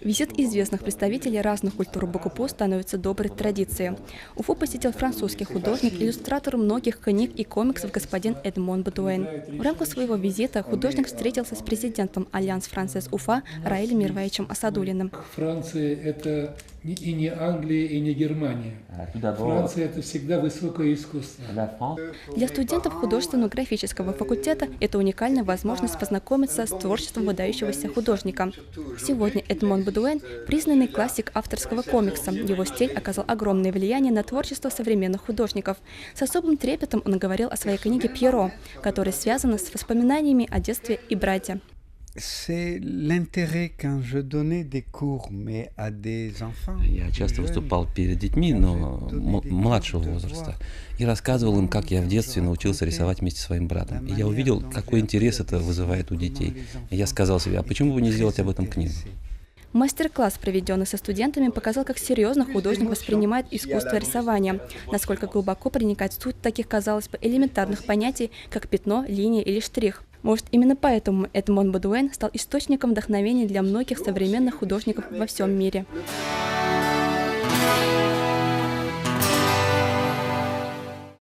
Визит известных представителей разных культур в Бакупу становится доброй традицией. Уфу посетил французский художник, иллюстратор многих книг и комиксов господин Эдмон Бодуэн. В рамках своего визита художник встретился с президентом Альянс Францез Уфа Раилем Мирваевичем Асадуллиным. Франция – это и не Англия, и не Германия. Франция – это всегда высокое искусство. Для студентов художественно-графического факультета это уникальная возможность познакомиться с творчеством выдающегося художника. Сегодня Эдмон Бодуэн – признанный классик авторского комикса. Его стиль оказал огромное влияние на творчество современных художников. С особым трепетом он говорил о своей книге «Пьеро», которая связана с воспоминаниями о детстве и брате. Я часто выступал перед детьми, но младшего возраста, и рассказывал им, как я в детстве научился рисовать вместе со своим братом. И я увидел, какой интерес это вызывает у детей. И я сказал себе, а почему бы не сделать об этом книгу? Мастер-класс, проведенный со студентами, показал, как серьезно художник воспринимает искусство рисования, насколько глубоко проникает суть таких, казалось бы, элементарных понятий, как пятно, линия или штрих. Может, именно поэтому Эдмон Бодуэн стал источником вдохновения для многих современных художников во всем мире.